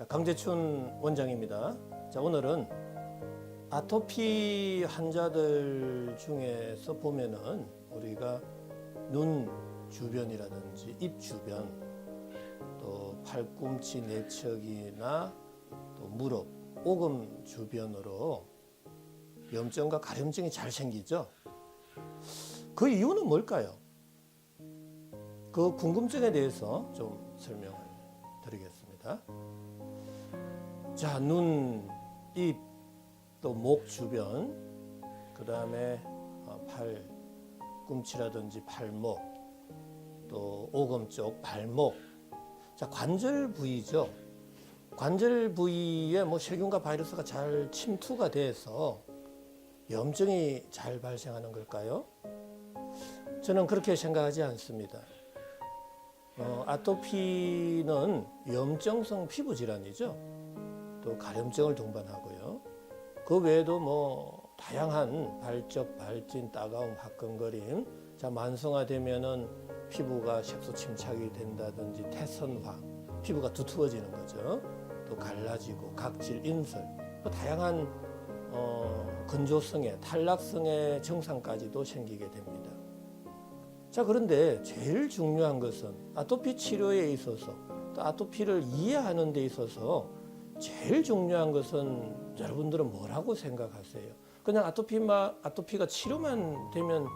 자, 강재춘 원장입니다. 자, 오늘은 아토피 환자들 중에서 보면은 우리가 눈 주변이라든지 입 주변, 또 팔꿈치 내측이나 또 무릎, 오금 주변으로 염증과 가려움증이 잘 생기죠. 그 이유는 뭘까요? 그 궁금증에 대해서 좀 설명을 드리겠습니다. 자, 눈, 입, 또 목 주변, 그 다음에 팔꿈치라든지 팔목, 또 오금 쪽, 발목. 자, 관절 부위죠. 관절 부위에 세균과 바이러스가 잘 침투가 돼서 염증이 잘 발생하는 걸까요? 저는 그렇게 생각하지 않습니다. 아토피는 염증성 피부 질환이죠. 또 가려움증을 동반하고요. 그 외에도 다양한 발적, 발진, 따가움, 화끈거림. 자, 만성화되면은 피부가 색소 침착이 된다든지 태선화, 피부가 두터워지는 거죠. 또 갈라지고 각질, 인설, 또 다양한 건조성의, 탈락성의 증상까지도 생기게 됩니다. 자, 그런데 제일 중요한 것은 아토피 치료에 있어서 또 아토피를 이해하는 데 있어서 제일 중요한 것은 여러분들은 뭐라고 생각하세요? 그냥 아토피가 치료만 되면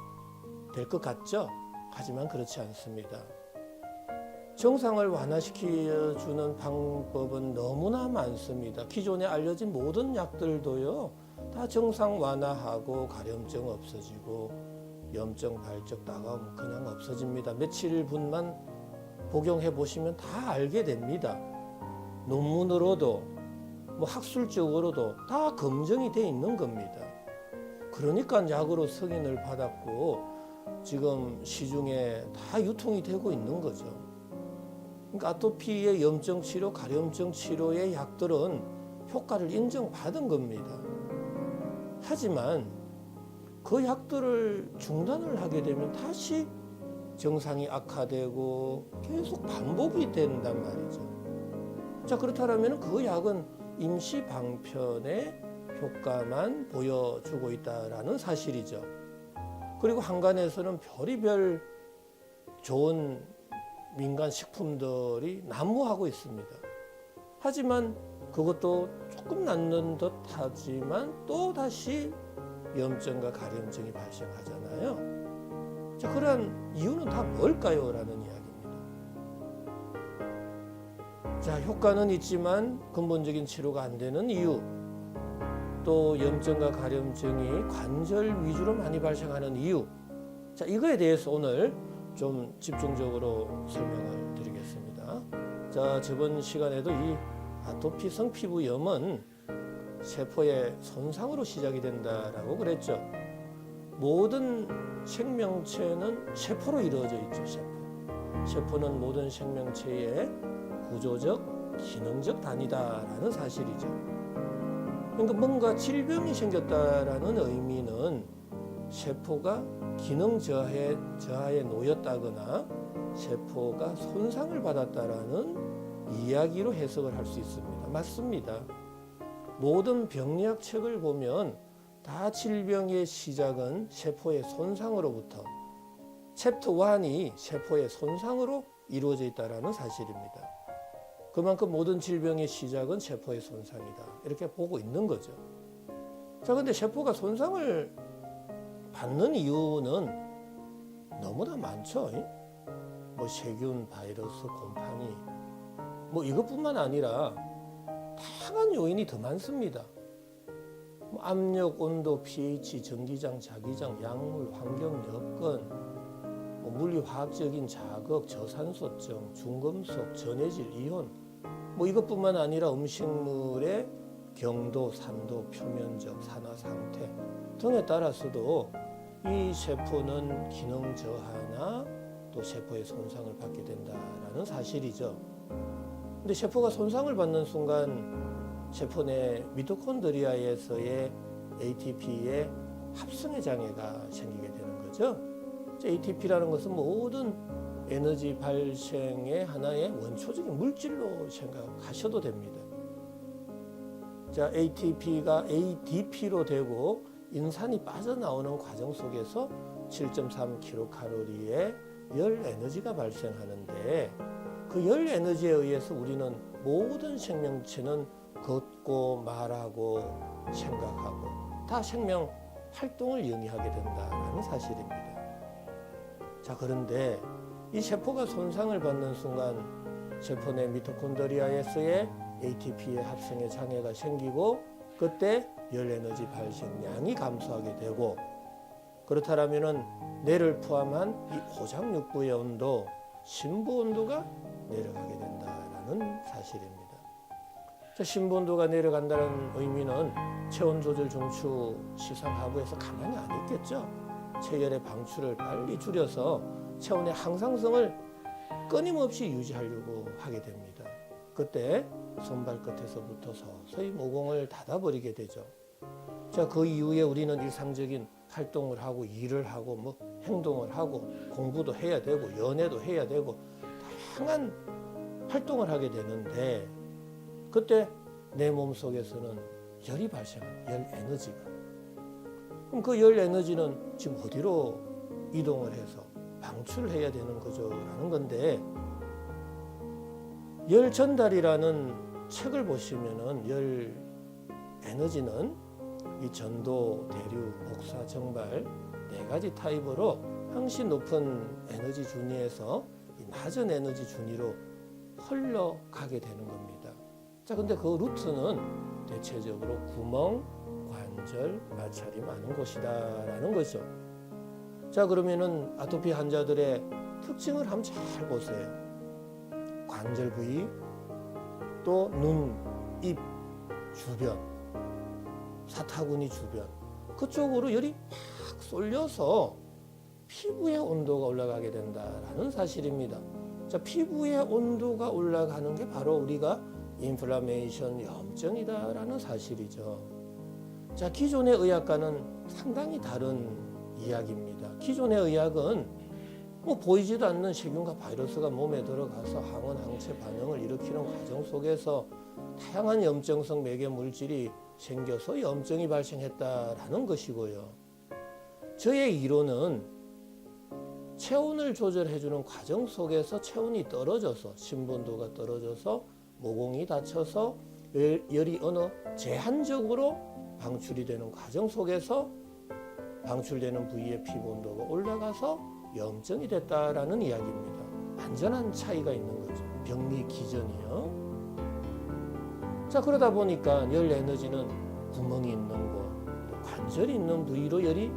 될 것 같죠? 하지만 그렇지 않습니다. 증상을 완화시켜주는 방법은 너무나 많습니다. 기존에 알려진 모든 약들도요, 다 증상 완화하고 가려움증 없어지고 염증, 발적, 따가움 그냥 없어집니다. 며칠분만 복용해 보시면 다 알게 됩니다. 논문으로도 학술적으로도 다 검증이 돼 있는 겁니다. 그러니까 약으로 승인을 받았고 지금 시중에 다 유통이 되고 있는 거죠. 그러니까 아토피의 염증 치료, 가려움증 치료의 약들은 효과를 인정받은 겁니다. 하지만 그 약들을 중단을 하게 되면 다시 증상이 악화되고 계속 반복이 된단 말이죠. 자, 그렇다면 그 약은 임시 방편의 효과만 보여주고 있다라는 사실이죠. 그리고 한간에서는 별의별 좋은 민간 식품들이 난무하고 있습니다. 하지만 그것도 조금 낫는 듯 하지만 또 다시 염증과 가려움증이 발생하잖아요. 자, 그런 이유는 다 뭘까요? 라는 이야기입니다. 자, 효과는 있지만 근본적인 치료가 안 되는 이유, 또 염증과 가려움증이 관절 위주로 많이 발생하는 이유. 자, 이거에 대해서 오늘 좀 집중적으로 설명을 드리겠습니다. 자, 저번 시간에도 이 아토피성 피부염은 세포의 손상으로 시작이 된다라고 그랬죠. 모든 생명체는 세포로 이루어져 있죠. 세포는 모든 생명체의 구조적, 기능적 단위다라는 사실이죠. 그러니까 뭔가 질병이 생겼다라는 의미는 세포가 기능 저하에 놓였다거나 세포가 손상을 받았다라는 이야기로 해석을 할 수 있습니다. 맞습니다. 모든 병리학 책을 보면 다 질병의 시작은 세포의 손상으로부터 챕터 1이 세포의 손상으로 이루어져 있다는 사실입니다. 그만큼 모든 질병의 시작은 세포의 손상이다. 이렇게 보고 있는 거죠. 자, 근데 세포가 손상을 받는 이유는 너무나 많죠. 세균, 바이러스, 곰팡이 이것뿐만 아니라 다양한 요인이 더 많습니다. 압력, 온도, pH, 전기장, 자기장, 약물, 환경 여건, 물리화학적인 자극, 저산소증, 중금속, 전해질, 이온 이것뿐만 아니라 음식물의 경도, 산도, 표면적, 산화 상태 등에 따라서도 이 세포는 기능 저하나 또 세포의 손상을 받게 된다라는 사실이죠. 근데 세포가 손상을 받는 순간 세포 내 미토콘드리아에서의 ATP의 합성의 장애가 생기게 되는 거죠. ATP라는 것은 모든 에너지 발생의 하나의 원초적인 물질로 생각하셔도 됩니다. 자, ATP가 ADP로 되고 인산이 빠져나오는 과정 속에서 7.3kcal의 열 에너지가 발생하는데 그 열 에너지에 의해서 우리는 모든 생명체는 걷고 말하고 생각하고 다 생명 활동을 영위하게 된다는 사실입니다. 자, 그런데 이 세포가 손상을 받는 순간 세포 내 미토콘드리아에서의 ATP의 합성에 장애가 생기고 그때 열 에너지 발생량이 감소하게 되고 그렇다면은 뇌를 포함한 이 오장육부의 온도, 심부 온도가 내려가게 된다라는 사실입니다. 자, 심부 온도가 내려간다는 의미는 체온 조절 중추 시상 하부에서 가만히 안 있겠죠. 체열의 방출을 빨리 줄여서 체온의 항상성을 끊임없이 유지하려고 하게 됩니다. 그때 손발끝에서부터 서서히 모공을 닫아버리게 되죠. 자, 그 이후에 우리는 일상적인 활동을 하고 일을 하고 뭐 행동을 하고 공부도 해야 되고 연애도 해야 되고 다양한 활동을 하게 되는데 그때 내 몸속에서는 열이 발생합니다. 열 에너지가. 그럼 그 열 에너지는 지금 어디로 이동을 해서 방출을 해야 되는 거죠 라는 건데 열 전달이라는 책을 보시면은 열 에너지는 이 전도, 대류, 복사, 정발 네 가지 타입으로 항시 높은 에너지 준위에서 이 낮은 에너지 준위로 흘러가게 되는 겁니다. 자, 근데 그 루트는 대체적으로 구멍, 관절, 마찰이 많은 곳이다라는 거죠. 자, 그러면은 아토피 환자들의 특징을 한번 잘 보세요. 관절 부위, 또 눈, 입 주변, 사타구니 주변 그쪽으로 열이 확 쏠려서 피부의 온도가 올라가게 된다라는 사실입니다. 자, 피부의 온도가 올라가는 게 바로 우리가 인플라메이션 염증이다라는 사실이죠. 자, 기존의 의학과는 상당히 다른 이야기입니다. 기존의 의학은 뭐 보이지도 않는 세균과 바이러스가 몸에 들어가서 항원, 항체 반응을 일으키는 과정 속에서 다양한 염증성 매개 물질이 생겨서 염증이 발생했다라는 것이고요. 저의 이론은 체온을 조절해주는 과정 속에서 체온이 떨어져서 심부온도가 떨어져서 모공이 닫혀서 열이 어느 제한적으로 방출이 되는 과정 속에서 방출되는 부위의 피부 온도가 올라가서 염증이 됐다라는 이야기입니다. 완전한 차이가 있는 거죠. 병리 기전이요. 자, 그러다 보니까 열 에너지는 구멍이 있는 곳, 또 관절이 있는 부위로 열이,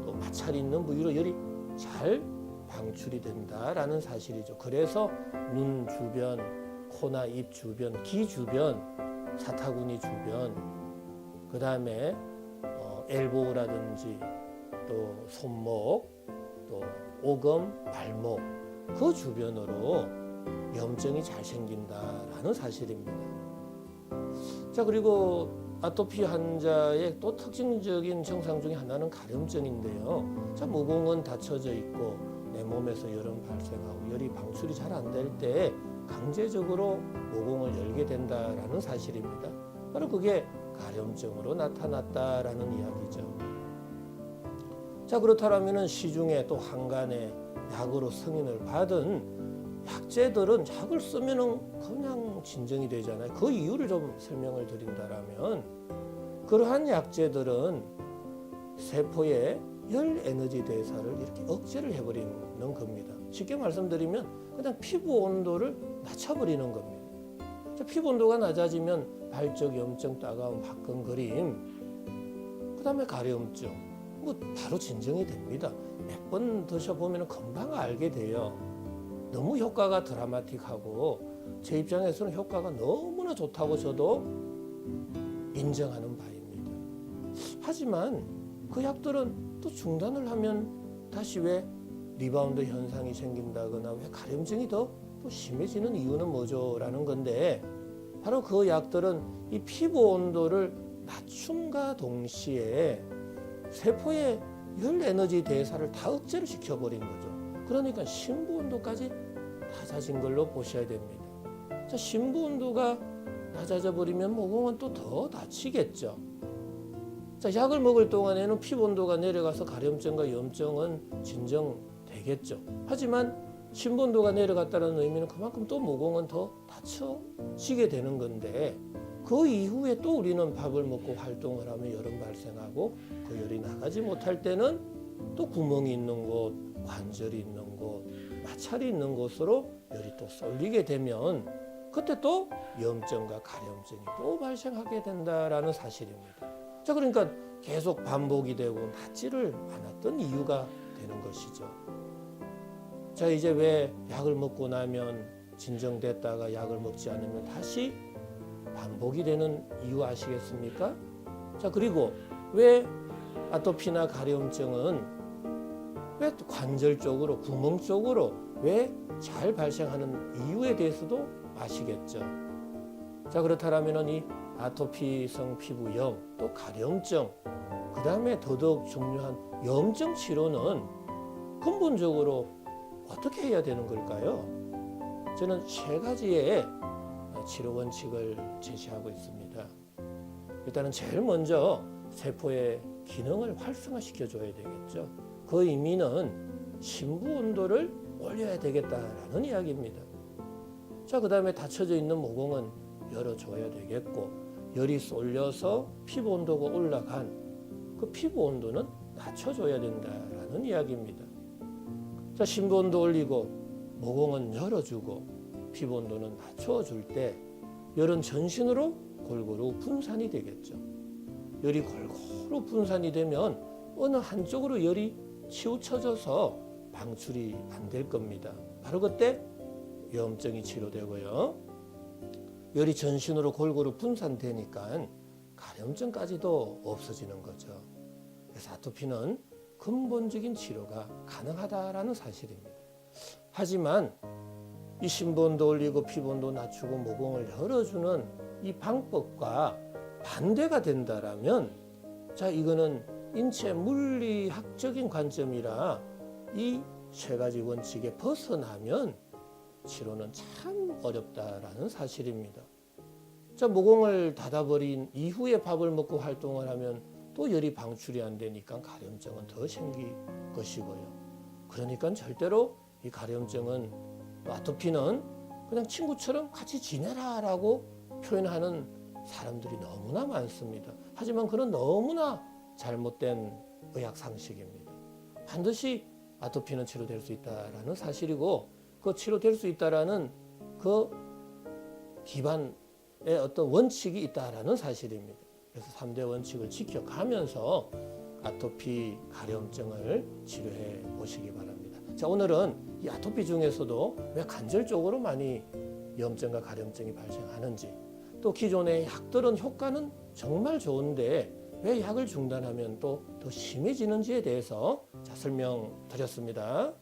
또 마찰이 있는 부위로 열이 잘 방출이 된다라는 사실이죠. 그래서 눈 주변, 코나 입 주변, 귀 주변, 사타구니 주변, 그 다음에 엘보라든지 또 손목, 또 오금, 발목 그 주변으로 염증이 잘 생긴다라는 사실입니다. 자, 그리고 아토피 환자의 또 특징적인 증상 중에 하나는 가려움증인데요. 자, 모공은 닫혀져 있고 내 몸에서 열은 발생하고 열이 방출이 잘 안 될 때 강제적으로 모공을 열게 된다라는 사실입니다. 바로 그게 가려움증으로 나타났다라는 이야기죠. 자, 그렇다면 시중에 또 한간에 약으로 승인을 받은 약제들은 약을 쓰면은 그냥 진정이 되잖아요. 그 이유를 좀 설명을 드린다라면 그러한 약제들은 세포의 열 에너지 대사를 이렇게 억제를 해버리는 겁니다. 쉽게 말씀드리면 그냥 피부 온도를 낮춰버리는 겁니다. 자, 피부 온도가 낮아지면 발적 염증, 따가움, 화끈거림, 그 다음에 가려움증 뭐 바로 진정이 됩니다. 몇 번 드셔보면 금방 알게 돼요. 너무 효과가 드라마틱하고 제 입장에서는 효과가 너무나 좋다고 저도 인정하는 바입니다. 하지만 그 약들은 또 중단을 하면 다시 왜 리바운드 현상이 생긴다거나 왜 가려움증이 더 심해지는 이유는 뭐죠? 라는 건데 바로 그 약들은 이 피부 온도를 낮춤과 동시에 세포의 열 에너지 대사를 다 억제를 시켜버린 거죠. 그러니까 심부 온도까지 낮아진 걸로 보셔야 됩니다. 자, 심부 온도가 낮아져 버리면 모공은 또 더 다치겠죠. 자, 약을 먹을 동안에는 피부 온도가 내려가서 가려움증과 염증은 진정되겠죠. 하지만 심부 온도가 내려갔다는 의미는 그만큼 또 모공은 더 다쳐지게 되는 건데, 그 이후에 또 우리는 밥을 먹고 활동을 하면 열은 발생하고 그 열이 나가지 못할 때는 또 구멍이 있는 곳, 관절이 있는 곳, 마찰이 있는 곳으로 열이 또 쏠리게 되면 그때 또 염증과 가려움증이 또 발생하게 된다라는 사실입니다. 자, 그러니까 계속 반복이 되고 낫지를 않았던 이유가 되는 것이죠. 자, 이제 왜 약을 먹고 나면 진정됐다가 약을 먹지 않으면 다시 반복이 되는 이유 아시겠습니까? 자, 그리고 왜 아토피나 가려움증은 왜 관절 쪽으로, 구멍 쪽으로 왜 잘 발생하는 이유에 대해서도 아시겠죠. 자, 그렇다면 이 아토피성 피부염, 또 가려움증, 그 다음에 더더욱 중요한 염증 치료는 근본적으로 어떻게 해야 되는 걸까요? 저는 세 가지의 치료 원칙을 제시하고 있습니다. 일단은 제일 먼저 세포의 기능을 활성화시켜 줘야 되겠죠. 그 의미는 심부 온도를 올려야 되겠다라는 이야기입니다. 자, 그 다음에 닫혀져 있는 모공은 열어줘야 되겠고, 열이 쏠려서 피부 온도가 올라간 그 피부 온도는 낮춰줘야 된다라는 이야기입니다. 자, 심부 온도 올리고 모공은 열어주고 피부 온도는 낮춰줄 때 열은 전신으로 골고루 분산이 되겠죠. 열이 골고루 분산이 되면 어느 한쪽으로 열이 치우쳐져서 방출이 안 될 겁니다. 바로 그때 염증이 치료되고요. 열이 전신으로 골고루 분산되니까 가려움증까지도 없어지는 거죠. 그래서 아토피는 근본적인 치료가 가능하다라는 사실입니다. 하지만 이 심부 온도 올리고 피부 온도 낮추고 모공을 열어주는 이 방법과 반대가 된다라면, 자, 이거는 인체 물리학적인 관점이라 이 세 가지 원칙에 벗어나면 치료는 참 어렵다라는 사실입니다. 자, 모공을 닫아버린 이후에 밥을 먹고 활동을 하면 또 열이 방출이 안 되니까 가려움증은 더 생길 것이고요. 그러니까 절대로 이 가려움증은, 아토피는 그냥 친구처럼 같이 지내라라고 표현하는 사람들이 너무나 많습니다. 하지만 그건 너무나 잘못된 의학 상식입니다. 반드시 아토피는 치료될 수 있다라는 사실이고, 그 치료될 수 있다라는 그 기반에 어떤 원칙이 있다라는 사실입니다. 그래서 3대 원칙을 지켜가면서 아토피 가려움증을 치료해 보시기 바랍니다. 자, 오늘은 이 아토피 중에서도 왜 관절 쪽으로 많이 염증과 가려움증이 발생하는지, 또 기존의 약들은 효과는 정말 좋은데 왜 약을 중단하면 또 더 심해지는지에 대해서 설명드렸습니다.